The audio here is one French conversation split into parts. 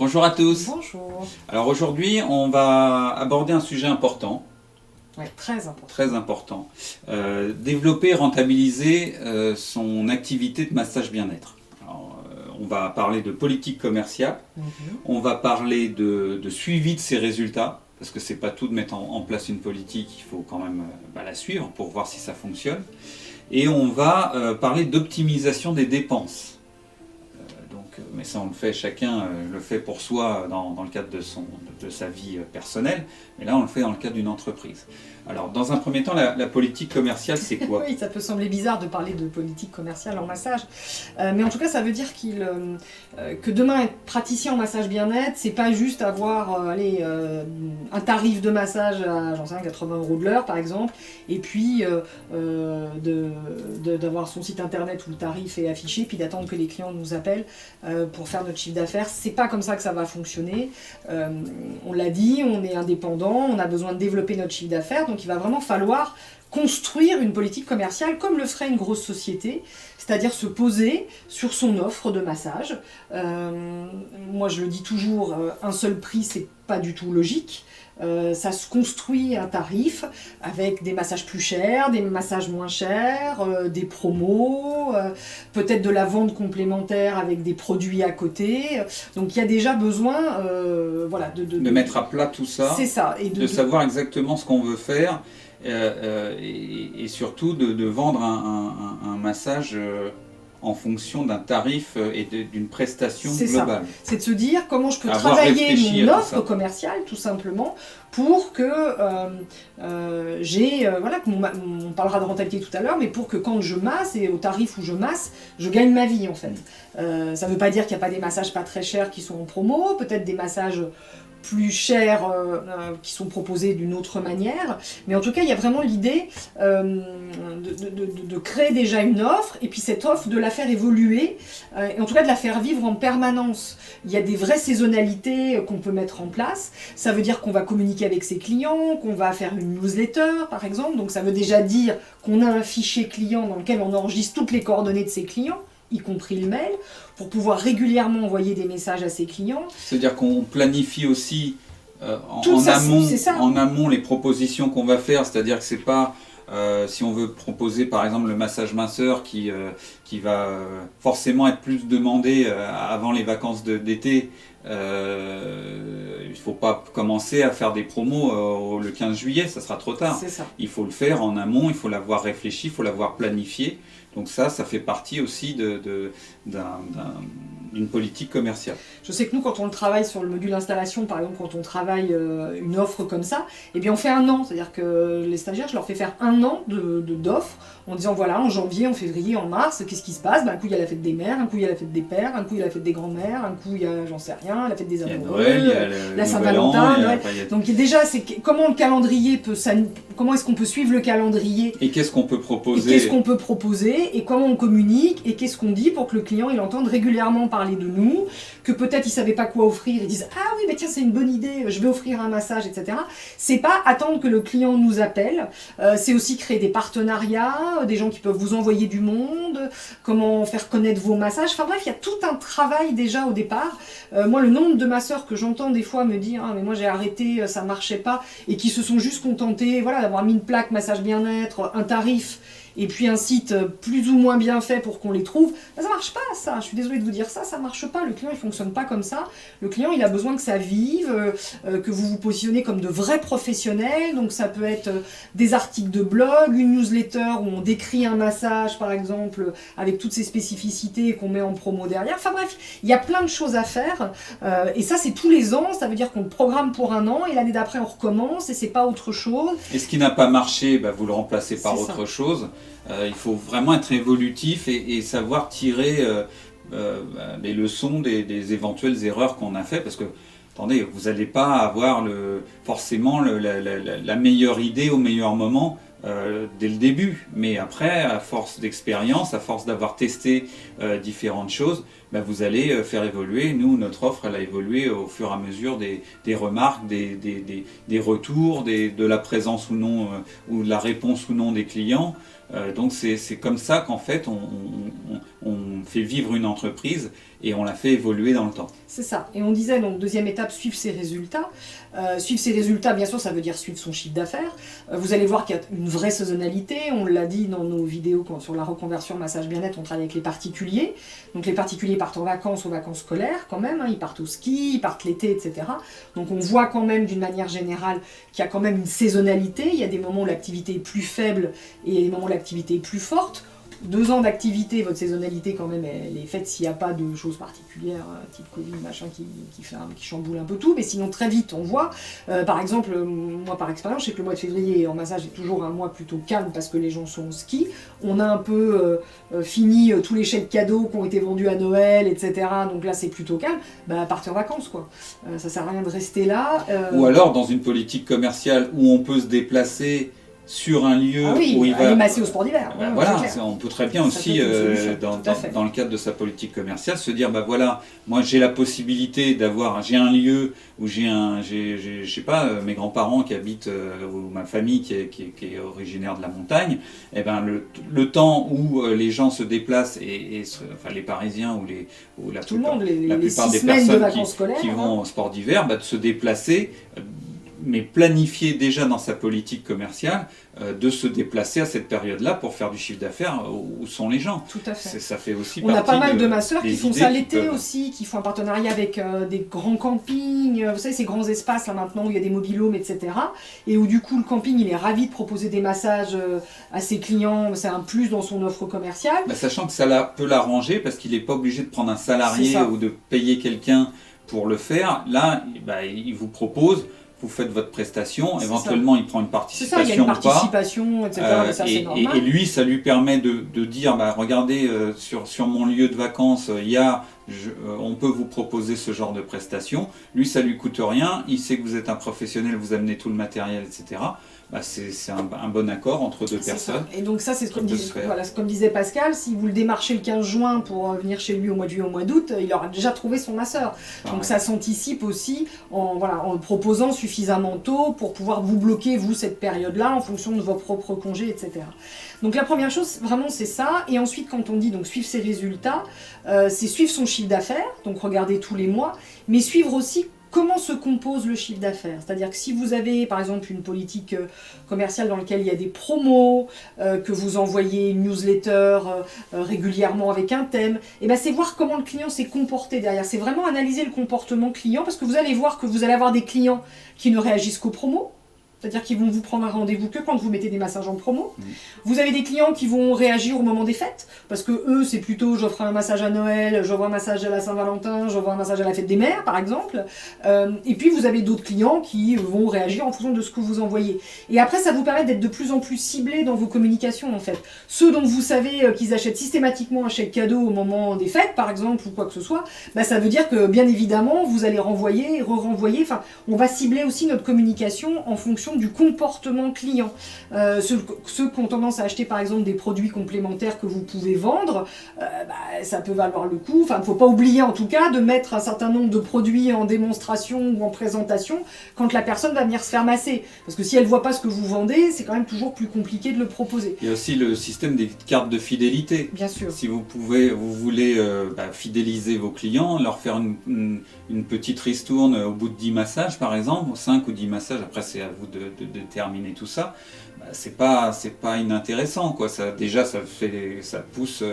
Bonjour à tous. Bonjour. Alors aujourd'hui, on va aborder un sujet important. Ouais, très important. Très important. Développer et rentabiliser son activité de massage bien-être. Alors, on va parler de politique commerciale, on va parler de suivi de ses résultats, parce que c'est pas tout de mettre en place une politique, il faut quand même la suivre pour voir si ça fonctionne. Et on va parler d'optimisation des dépenses. Mais ça, on le fait, chacun le fait pour soi dans le cadre de sa vie personnelle, mais là, on le fait dans le cadre d'une entreprise. Alors, dans un premier temps, la politique commerciale, c'est quoi? Oui, ça peut sembler bizarre de parler de politique commerciale en massage, mais en tout cas, ça veut dire que demain, être praticien en massage bien-être, c'est pas juste avoir un tarif de massage à, j'en sais rien, 80 € de l'heure, par exemple, et puis d'avoir son site internet où le tarif est affiché, puis d'attendre que les clients nous appellent pour faire notre chiffre d'affaires. C'est pas comme ça que ça va fonctionner. On l'a dit, on est indépendant, on a besoin de développer notre chiffre d'affaires, donc il va vraiment falloir construire une politique commerciale comme le ferait une grosse société, c'est-à-dire se poser sur son offre de massage. Moi je le dis toujours, un seul prix c'est pas du tout logique. Ça se construit un tarif avec des massages plus chers, des massages moins chers, des promos, peut-être de la vente complémentaire avec des produits à côté. Donc il y a déjà besoin de mettre à plat tout ça, c'est ça, et de savoir exactement ce qu'on veut faire et surtout de vendre un massage en fonction d'un tarif et d'une prestation globale. C'est de se dire comment je peux travailler mon offre commerciale tout simplement pour que on parlera de rentabilité tout à l'heure, mais pour que quand je masse et au tarif où je masse, je gagne ma vie en fait. Ça ne veut pas dire qu'il n'y a pas des massages pas très chers qui sont en promo, peut-être des massages plus chers qui sont proposés d'une autre manière, mais en tout cas il y a vraiment l'idée de créer déjà une offre et puis cette offre de la faire évoluer et en tout cas de la faire vivre en permanence. Il y a des vraies saisonnalités qu'on peut mettre en place, ça veut dire qu'on va communiquer avec ses clients, qu'on va faire une newsletter par exemple, donc ça veut déjà dire qu'on a un fichier client dans lequel on enregistre toutes les coordonnées de ses clients, y compris le mail, pour pouvoir régulièrement envoyer des messages à ses clients. C'est-à-dire qu'on planifie aussi en amont les propositions qu'on va faire, c'est-à-dire que c'est pas si on veut proposer par exemple le massage minceur qui va forcément être plus demandé avant les vacances d'été, il ne faut pas commencer à faire des promos le 15 juillet, ça sera trop tard. Il faut le faire en amont, il faut l'avoir réfléchi, il faut l'avoir planifié. Donc ça fait partie aussi d'une politique commerciale. Je sais que nous, quand on travaille sur le module installation, par exemple, quand on travaille une offre comme ça, eh bien on fait un an. C'est-à-dire que les stagiaires, je leur fais faire un an d'offres en disant voilà, en janvier, en février, en mars, qu'est-ce qui se passe? Un coup, il y a la fête des mères, un coup, il y a la fête des pères, un coup, il y a la fête des grands-mères, un coup, il y a, j'en sais rien, la fête des amoureux, la Saint-Valentin. Donc déjà, c'est comment le calendrier comment est-ce qu'on peut suivre le calendrier? Et qu'est-ce qu'on peut proposer? Et comment on communique? Et qu'est-ce qu'on dit pour que le client, il entende régulièrement parler de nous, que peut-être il savait pas quoi offrir, ils disent ah oui mais tiens c'est une bonne idée, je vais offrir un massage, etc. C'est pas attendre que le client nous appelle, c'est aussi créer des partenariats, des gens qui peuvent vous envoyer du monde, comment faire connaître vos massages, enfin bref il y a tout un travail déjà au départ. Moi le nombre de masseurs que j'entends des fois me dire ah mais moi j'ai arrêté, ça marchait pas, et qui se sont juste contentés d'avoir mis une plaque massage bien-être, un tarif et puis un site plus ou moins bien fait pour qu'on les trouve, ça marche pas ça, je suis désolée de vous dire ça, ça marche pas, le client il fonctionne pas comme ça, le client il a besoin que ça vive, que vous vous positionnez comme de vrais professionnels, donc ça peut être des articles de blog, une newsletter où on décrit un massage par exemple, avec toutes ses spécificités qu'on met en promo derrière, enfin bref, il y a plein de choses à faire, et ça c'est tous les ans, ça veut dire qu'on le programme pour un an, et l'année d'après on recommence, et c'est pas autre chose. Et ce qui n'a pas marché, vous le remplacez par autre chose. Il faut vraiment être évolutif et savoir tirer les leçons des éventuelles erreurs qu'on a fait, parce que attendez, vous n'allez pas avoir forcément la meilleure idée au meilleur moment dès le début, mais après à force d'expérience, à force d'avoir testé différentes choses, vous allez faire évoluer. Nous, notre offre elle a évolué au fur et à mesure des remarques, des retours, de la présence ou non ou de la réponse ou non des clients. Donc c'est comme ça qu'en fait on fait vivre une entreprise et on la fait évoluer dans le temps. C'est ça. Et on disait, donc, deuxième étape, suivre ses résultats. Suivre ses résultats, bien sûr, ça veut dire suivre son chiffre d'affaires. Vous allez voir qu'il y a une vraie saisonnalité. On l'a dit dans nos vidéos sur la reconversion massage bien-être, on travaille avec les particuliers. Donc les particuliers partent en vacances, aux vacances scolaires quand même. Ils partent au ski, ils partent l'été, etc. Donc on voit quand même d'une manière générale qu'il y a quand même une saisonnalité. Il y a des moments où l'activité est plus faible et des moments où l'activité est plus forte. 2 ans d'activité, votre saisonnalité quand même elle est faite s'il n'y a pas de choses particulières, type Covid, machin, qui chamboule un peu tout, mais sinon très vite on voit, par exemple, moi par expérience, je sais que le mois de février en massage est toujours un mois plutôt calme parce que les gens sont au ski, on a un peu fini tous les chèques cadeaux qui ont été vendus à Noël, etc., donc là c'est plutôt calme, partez en vacances quoi, ça sert à rien de rester là. Ou alors dans une politique commerciale où on peut se déplacer sur un lieu où il va aller masser au sport d'hiver. Voilà, on peut très bien aussi, dans le cadre de sa politique commerciale, se dire, voilà, moi j'ai la possibilité j'ai un lieu où je sais pas, mes grands-parents qui habitent, ou ma famille qui est originaire de la montagne, et le temps où les gens se déplacent, enfin les Parisiens ou la plupart des personnes qui vont au sport d'hiver, de se déplacer, mais planifier déjà dans sa politique commerciale de se déplacer à cette période-là pour faire du chiffre d'affaires où sont les gens. Tout à fait. Ça fait aussi on a pas mal de masseurs qui font ça l'été aussi, qui font un partenariat avec des grands campings, vous savez ces grands espaces là maintenant où il y a des mobil-homes, etc. Et où du coup le camping il est ravi de proposer des massages à ses clients, c'est un plus dans son offre commerciale. Sachant que ça peut l'arranger parce qu'il n'est pas obligé de prendre un salarié ou de payer quelqu'un pour le faire. Là, il vous propose, vous faites votre prestation, éventuellement il prend une participation ou pas. C'est ça, il y a une participation, etc. Mais ça, c'est normal. Et lui, ça lui permet de dire, regardez, sur mon lieu de vacances, on peut vous proposer ce genre de prestation. Lui, ça lui coûte rien, il sait que vous êtes un professionnel, vous amenez tout le matériel, etc. C'est un bon accord entre deux personnes. Ça. Et donc ça, c'est comme disait Pascal, si vous le démarchez le 15 juin pour venir chez lui au mois de juillet, au mois d'août, il aura déjà trouvé son masseur. Donc ça s'anticipe aussi en le proposant suffisamment tôt pour pouvoir vous bloquer, vous, cette période-là, en fonction de vos propres congés, etc. Donc la première chose, vraiment, c'est ça. Et ensuite, quand on dit donc suivre ses résultats, c'est suivre son chiffre d'affaires, donc regarder tous les mois, mais suivre aussi comment se compose le chiffre d'affaires. C'est-à-dire que si vous avez, par exemple, une politique commerciale dans laquelle il y a des promos, que vous envoyez une newsletter régulièrement avec un thème, c'est voir comment le client s'est comporté derrière. C'est vraiment analyser le comportement client, parce que vous allez voir que vous allez avoir des clients qui ne réagissent qu'aux promos. C'est-à-dire qu'ils vont vous prendre un rendez-vous que quand vous mettez des massages en promo. Vous avez des clients qui vont réagir au moment des fêtes, parce que eux, c'est plutôt j'offre un massage à Noël, j'offre un massage à la Saint-Valentin, j'offre un massage à la fête des mères, par exemple. Et puis vous avez d'autres clients qui vont réagir en fonction de ce que vous envoyez. Et après, ça vous permet d'être de plus en plus ciblé dans vos communications, en fait. Ceux dont vous savez qu'ils achètent systématiquement un chèque cadeau au moment des fêtes, par exemple, ou quoi que ce soit, ça veut dire que, bien évidemment, vous allez renvoyer, re-renvoyer. Enfin, on va cibler aussi notre communication en fonction du comportement client. Ceux qui ont tendance à acheter par exemple des produits complémentaires que vous pouvez vendre, ça peut valoir le coup. Enfin, il ne faut pas oublier en tout cas de mettre un certain nombre de produits en démonstration ou en présentation quand la personne va venir se faire masser. Parce que si elle ne voit pas ce que vous vendez, c'est quand même toujours plus compliqué de le proposer. Il y a aussi le système des cartes de fidélité. Bien sûr. Si vous voulez fidéliser vos clients, leur faire une petite ristourne au bout de 10 massages par exemple, 5 ou 10 massages, après c'est à vous de déterminer tout ça, c'est pas inintéressant quoi. Ça pousse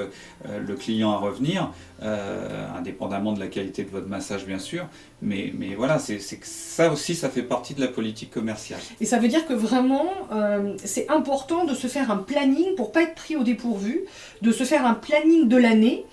le client à revenir, indépendamment de la qualité de votre massage bien sûr, mais voilà, c'est que ça aussi ça fait partie de la politique commerciale. Et ça veut dire que vraiment c'est important de se faire un planning pour pas être pris au dépourvu, de se faire un planning de l'année.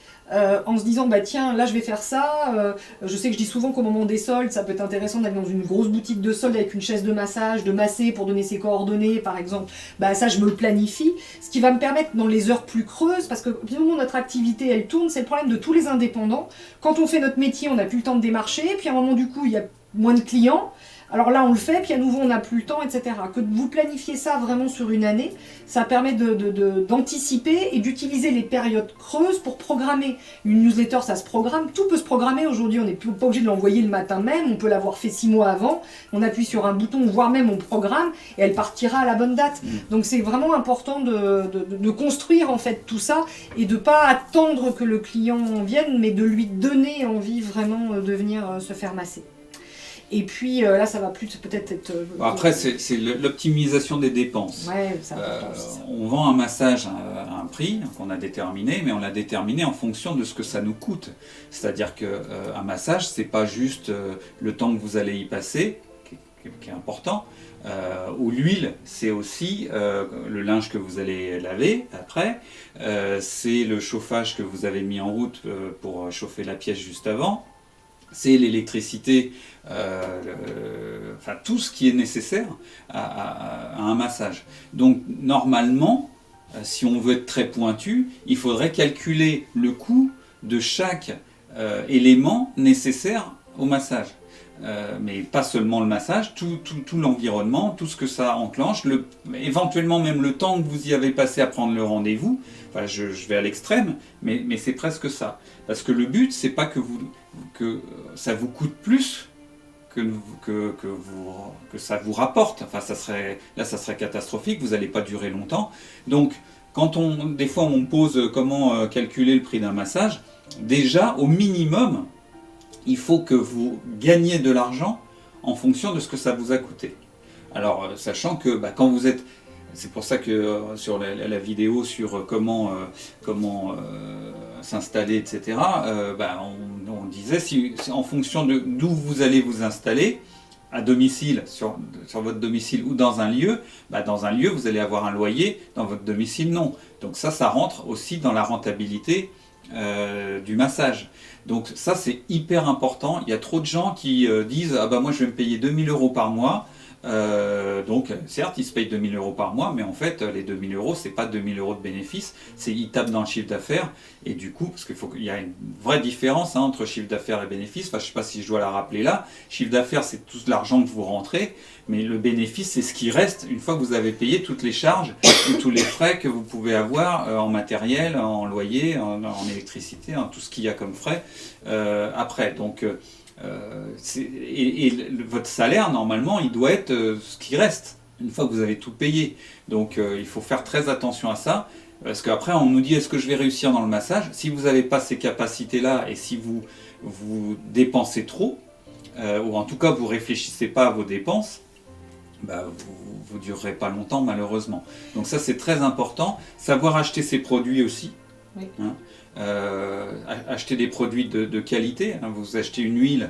En se disant tiens là je vais faire ça, je sais que je dis souvent qu'au moment des soldes ça peut être intéressant d'aller dans une grosse boutique de soldes avec une chaise de massage, de masser pour donner ses coordonnées par exemple, ça je me le planifie, ce qui va me permettre dans les heures plus creuses, parce que du moment où notre activité elle tourne, c'est le problème de tous les indépendants, quand on fait notre métier on n'a plus le temps de démarcher, puis à un moment du coup il y a moins de clients, alors là on le fait, puis à nouveau on n'a plus le temps, etc. Que vous planifiez ça vraiment sur une année, ça permet d'anticiper et d'utiliser les périodes creuses pour programmer. Une newsletter, ça se programme, tout peut se programmer aujourd'hui, on n'est pas obligé de l'envoyer le matin même, on peut l'avoir fait 6 mois avant, on appuie sur un bouton, voire même on programme, et elle partira à la bonne date. Donc c'est vraiment important de construire en fait tout ça, et de ne pas attendre que le client vienne, mais de lui donner envie vraiment de venir se faire masser. Et puis là, ça va plus peut-être être... Après, c'est l'optimisation des dépenses. Ouais, c'est important aussi, ça. On vend un massage à un prix qu'on a déterminé, mais on l'a déterminé en fonction de ce que ça nous coûte. C'est-à-dire qu'un massage, c'est pas juste le temps que vous allez y passer, qui est important, ou l'huile, c'est aussi le linge que vous allez laver après, c'est le chauffage que vous avez mis en route pour chauffer la pièce juste avant, c'est l'électricité, enfin tout ce qui est nécessaire à un massage. Donc normalement, si on veut être très pointu, il faudrait calculer le coût de chaque élément nécessaire au massage. Mais pas seulement le massage, tout l'environnement, tout ce que ça enclenche, éventuellement même le temps que vous y avez passé à prendre le rendez-vous. Enfin, je vais à l'extrême, mais c'est presque ça. Parce que le but, c'est pas que ça vous coûte plus que ça vous rapporte. Enfin, ça serait catastrophique, vous n'allez pas durer longtemps. Donc, des fois on me pose comment calculer le prix d'un massage, déjà, au minimum, il faut que vous gagniez de l'argent en fonction de ce que ça vous a coûté. Alors, sachant que quand vous êtes... C'est pour ça que sur la vidéo sur comment s'installer, etc., on disait, en fonction d'où vous allez vous installer, à domicile, sur votre domicile ou dans un lieu, vous allez avoir un loyer, dans votre domicile, non. Donc ça rentre aussi dans la rentabilité du massage. Donc ça c'est hyper important. Il y a trop de gens qui disent « Ah moi je vais me payer 2000 € par mois ». Donc certes ils se payent 2000 € par mois, mais en fait les 2000 € c'est pas 2000 € de bénéfice, ils tapent dans le chiffre d'affaires, et du coup, parce qu'il y a une vraie différence entre chiffre d'affaires et bénéfice. Enfin, je sais pas si je dois la rappeler là. Chiffre d'affaires, c'est tout l'argent que vous rentrez, mais le bénéfice, c'est ce qui reste une fois que vous avez payé toutes les charges ou tous les frais que vous pouvez avoir en matériel, en loyer, en électricité, tout ce qu'il y a comme frais après. Donc votre salaire, normalement, il doit être ce qui reste une fois que vous avez tout payé. Donc il faut faire très attention à ça, parce qu'après on nous dit est-ce que je vais réussir dans le massage? Si vous n'avez pas ces capacités-là, et si vous dépensez trop, ou en tout cas vous ne réfléchissez pas à vos dépenses, vous ne durerez pas longtemps malheureusement. Donc ça c'est très important, savoir acheter ses produits aussi. Oui. Acheter des produits de qualité, vous achetez une huile,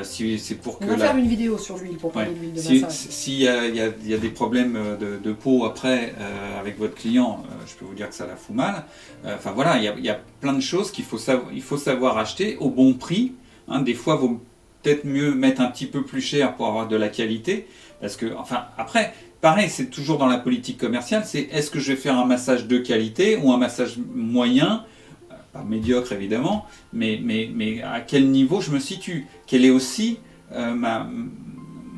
si c'est pour que... On va faire une vidéo sur l'huile pour parler d'huile de massage. S'il y a des problèmes de peau après avec votre client, je peux vous dire que ça la fout mal. Enfin voilà, il y a plein de choses qu'il faut savoir acheter au bon prix. Des fois, il vaut peut-être mieux mettre un petit peu plus cher pour avoir de la qualité, parce que, enfin, après... Pareil, c'est toujours dans la politique commerciale, c'est est-ce que je vais faire un massage de qualité ou un massage moyen, pas médiocre évidemment, mais à quel niveau je me situe? Quel est aussi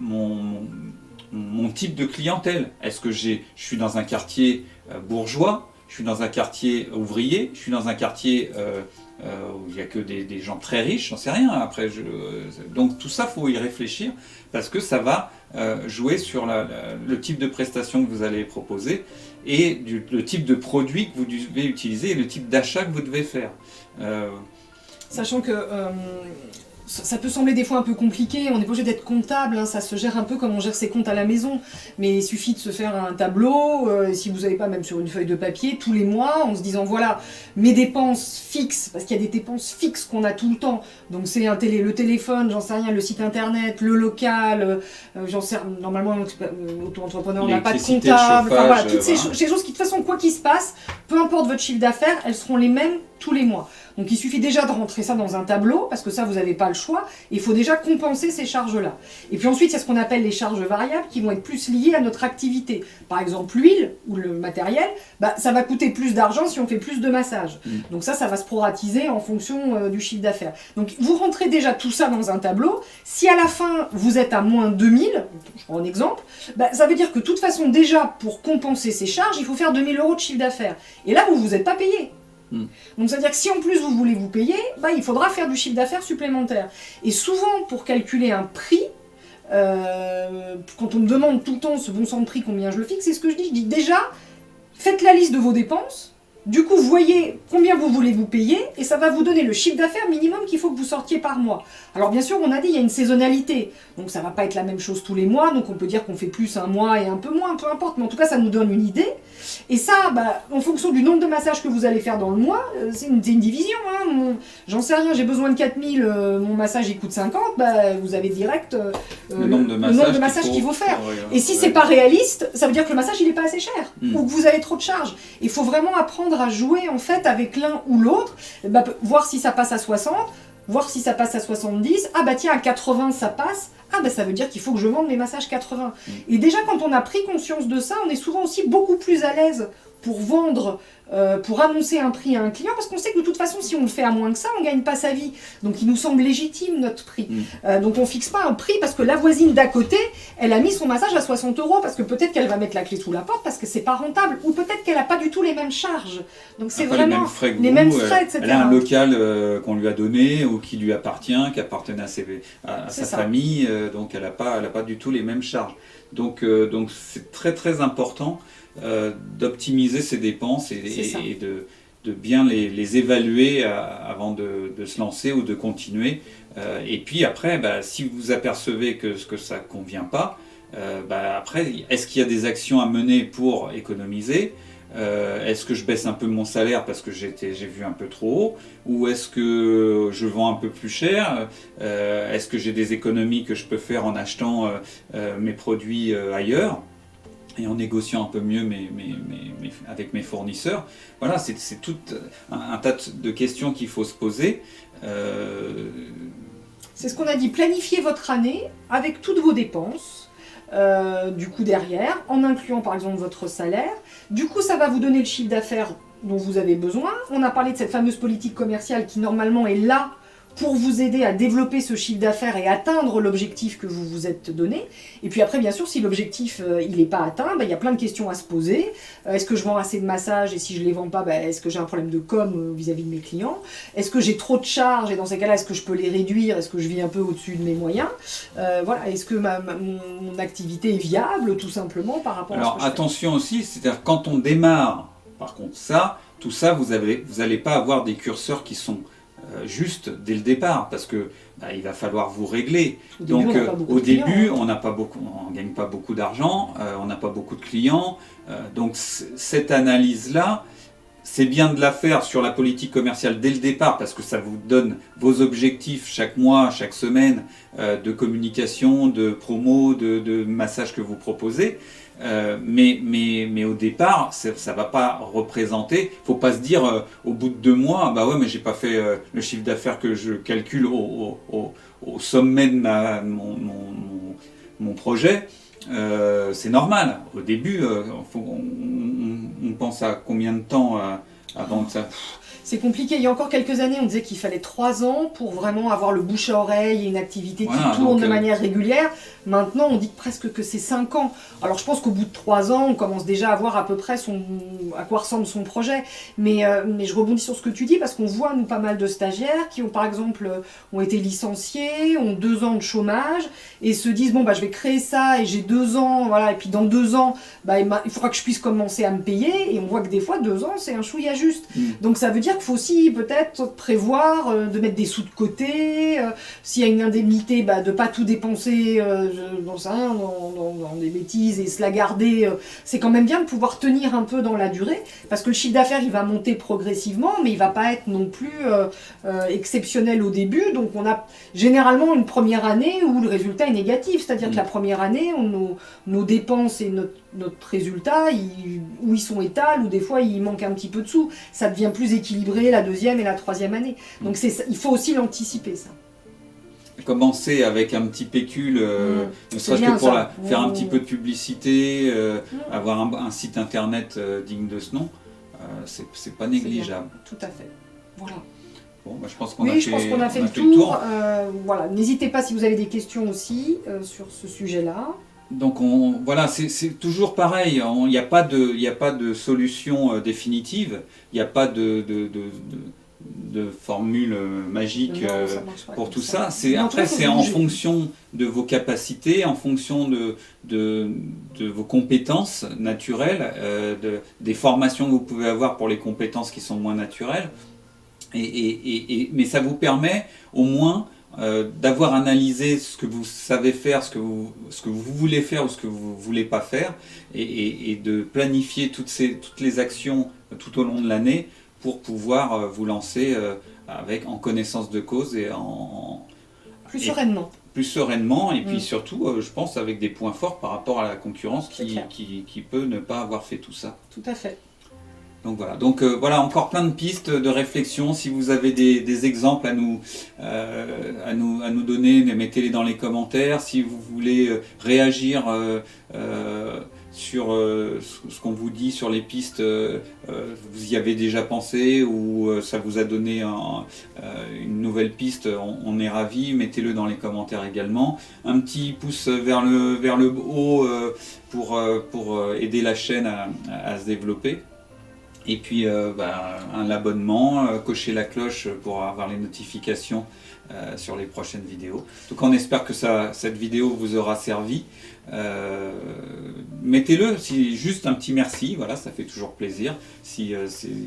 mon type de clientèle? Est-ce que je suis dans un quartier bourgeois, je suis dans un quartier ouvrier, je suis dans un quartier où il n'y a que des gens très riches, j'en sais rien. Après, donc tout ça, il faut y réfléchir, parce que ça va jouer sur le type de prestation que vous allez proposer, et le type de produit que vous devez utiliser, et le type d'achat que vous devez faire. Sachant que ça peut sembler des fois un peu compliqué, on n'est pas obligé d'être comptable, ça se gère un peu comme on gère ses comptes à la maison, mais il suffit de se faire un tableau, si vous n'avez pas même sur une feuille de papier, tous les mois, en se disant voilà, mes dépenses fixes, parce qu'il y a des dépenses fixes qu'on a tout le temps, donc c'est le téléphone, j'en sais rien, le site internet, le local, j'en sais normalement, auto-entrepreneur, on n'a pas de comptable, enfin voilà, toutes ces choses qui de toute façon, quoi qu'il se passe, peu importe votre chiffre d'affaires, elles seront les mêmes tous les mois. Donc il suffit déjà de rentrer ça dans un tableau, parce que ça, vous n'avez pas le choix. Il faut déjà compenser ces charges-là. Et puis ensuite, il y a ce qu'on appelle les charges variables qui vont être plus liées à notre activité. Par exemple, l'huile ou le matériel, ça va coûter plus d'argent si on fait plus de massages. Donc ça va se proratiser en fonction du chiffre d'affaires. Donc vous rentrez déjà tout ça dans un tableau. Si à la fin, vous êtes à moins 2000, je prends un exemple, ça veut dire que de toute façon, déjà, pour compenser ces charges, il faut faire 2000 € de chiffre d'affaires. Et là, vous ne vous êtes pas payé. Donc ça veut dire que si en plus vous voulez vous payer, il faudra faire du chiffre d'affaires supplémentaire. Et souvent pour calculer un prix, quand on me demande tout le temps ce bon sang de prix, combien je le fixe, c'est ce que je dis déjà, faites la liste de vos dépenses, du coup voyez combien vous voulez vous payer, et ça va vous donner le chiffre d'affaires minimum qu'il faut que vous sortiez par mois. Alors bien sûr on a dit il y a une saisonnalité, donc ça va pas être la même chose tous les mois, donc on peut dire qu'on fait plus un mois et un peu moins, peu importe, mais en tout cas ça nous donne une idée. Et ça, en fonction du nombre de massages que vous allez faire dans le mois, c'est une division. J'en sais rien, j'ai besoin de 4000, mon massage il coûte 50, vous avez direct le nombre de massages qu'il faut faire. Et si c'est pas réaliste, ça veut dire que le massage il est pas assez cher, ou que vous avez trop de charges. Il faut vraiment apprendre à jouer en fait avec l'un ou l'autre, voir si ça passe à 60, voir si ça passe à 70, tiens à 80 ça passe, ça veut dire qu'il faut que je vende mes massages 80. Et déjà quand on a pris conscience de ça, on est souvent aussi beaucoup plus à l'aise pour vendre, pour annoncer un prix à un client, parce qu'on sait que de toute façon si on le fait à moins que ça, on ne gagne pas sa vie. Donc il nous semble légitime notre prix. Donc on ne fixe pas un prix parce que la voisine d'à côté, elle a mis son massage à 60 €, parce que peut-être qu'elle va mettre la clé sous la porte, parce que c'est pas rentable, ou peut-être qu'elle n'a pas du tout les mêmes charges. Donc c'est vraiment les mêmes frais, etc. Elle a un local qu'on lui a donné, ou qui lui appartient, qui appartenait à sa famille, donc elle n'a pas du tout les mêmes charges. Donc c'est très très important d'optimiser ses dépenses et de bien les évaluer avant de se lancer ou de continuer. Et puis après, si vous apercevez que ça ne convient pas, après, est-ce qu'il y a des actions à mener pour économiser ? Est-ce que je baisse un peu mon salaire parce que j'ai vu un peu trop haut, ou est-ce que je vends un peu plus cher? Est-ce que j'ai des économies que je peux faire en achetant mes produits ailleurs et en négociant un peu mieux avec mes fournisseurs? Voilà, c'est tout un tas de questions qu'il faut se poser. C'est ce qu'on a dit, planifiez votre année avec toutes vos dépenses. Du coup derrière, en incluant par exemple votre salaire. Du coup ça va vous donner le chiffre d'affaires dont vous avez besoin. On a parlé de cette fameuse politique commerciale qui normalement est là pour vous aider à développer ce chiffre d'affaires et atteindre l'objectif que vous vous êtes donné. Et puis après, bien sûr, si l'objectif il n'est pas atteint, il y a plein de questions à se poser. Est-ce que je vends assez de massages, et si je ne les vends pas, est-ce que j'ai un problème de com vis-à-vis de mes clients? Est-ce que j'ai trop de charges, et dans ces cas-là, est-ce que je peux les réduire? Est-ce que je vis un peu au-dessus de mes moyens? Voilà. Est-ce que mon activité est viable, tout simplement, par rapport à ce que je fais? Attention aussi, c'est-à-dire quand on démarre, par contre, tout ça, vous n'allez pas avoir des curseurs qui sont juste dès le départ, parce que il va falloir vous régler. Donc au début, on ne gagne pas beaucoup d'argent, on n'a pas beaucoup de clients. Donc cette analyse-là, c'est bien de la faire sur la politique commerciale dès le départ, parce que ça vous donne vos objectifs chaque mois, chaque semaine, de communication, de promo, de massage que vous proposez. Mais au départ, ça ne va pas représenter. Il ne faut pas se dire au bout de 2 mois, ouais, mais j'ai pas fait le chiffre d'affaires que je calcule au sommet de mon projet. C'est normal. Au début, on pense à combien de temps avant que ça... C'est compliqué. Il y a encore quelques années, on disait qu'il fallait 3 ans pour vraiment avoir le bouche à oreille et une activité qui tourne de manière régulière. Maintenant, on dit presque que c'est 5 ans. Alors, je pense qu'au bout de 3 ans, on commence déjà à voir à peu près à quoi ressemble son projet. Mais je rebondis sur ce que tu dis, parce qu'on voit, nous, pas mal de stagiaires qui ont, par exemple, ont été licenciés, ont 2 ans de chômage, et se disent, je vais créer ça, et j'ai 2 ans, voilà, et puis dans 2 ans, il faudra que je puisse commencer à me payer, et on voit que des fois, 2 ans, c'est un chouïa juste. Donc, ça veut dire qu'il faut aussi peut-être prévoir de mettre des sous de côté, s'il y a une indemnité, de ne pas tout dépenser dans des bêtises et se la garder. C'est quand même bien de pouvoir tenir un peu dans la durée, parce que le chiffre d'affaires il va monter progressivement, mais il ne va pas être non plus exceptionnel au début. Donc on a généralement une première année où le résultat est négatif, c'est-à-dire que la première année, nos dépenses et notre résultat, où ils sont étals, ou des fois il manque un petit peu de sous, ça devient plus équilibré déséquilibré la 2e et la 3e année. Donc il faut aussi l'anticiper, ça. Commencer avec un petit pécule, ne serait-ce que pour faire un petit peu de publicité, avoir un site internet digne de ce nom, c'est pas négligeable. Tout à fait. Voilà. Bon, bah, je pense qu'on a fait le tour. Voilà. N'hésitez pas si vous avez des questions aussi sur ce sujet-là. Donc voilà, c'est toujours pareil, il n'y a pas de solution définitive, il n'y a pas de formule magique pour tout ça. Après, c'est en fonction de vos capacités, en fonction de vos compétences naturelles, des formations que vous pouvez avoir pour les compétences qui sont moins naturelles. Mais ça vous permet au moins d'avoir analysé ce que vous savez faire, ce que vous voulez faire ou ce que vous ne voulez pas faire, et de planifier toutes les actions tout au long de l'année pour pouvoir vous lancer en connaissance de cause et plus sereinement. Plus sereinement, et puis surtout, je pense, avec des points forts par rapport à la concurrence qui peut ne pas avoir fait tout ça. Tout à fait. Donc voilà, encore plein de pistes de réflexion. Si vous avez des exemples à nous donner, mettez-les dans les commentaires. Si vous voulez réagir sur ce qu'on vous dit sur les pistes, vous y avez déjà pensé ou ça vous a donné une nouvelle piste, on est ravis. Mettez-le dans les commentaires également. Un petit pouce vers le haut pour aider la chaîne à se développer. Et puis un abonnement, cocher la cloche pour avoir les notifications sur les prochaines vidéos. Donc on espère que cette vidéo vous aura servi. Mettez-le, juste un petit merci, voilà, ça fait toujours plaisir. Il y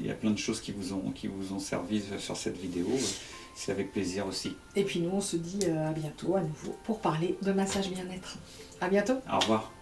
a plein de choses qui vous ont servi sur cette vidéo, c'est avec plaisir aussi. Et puis nous on se dit à bientôt à nouveau pour parler de massage bien-être. À bientôt. Au revoir.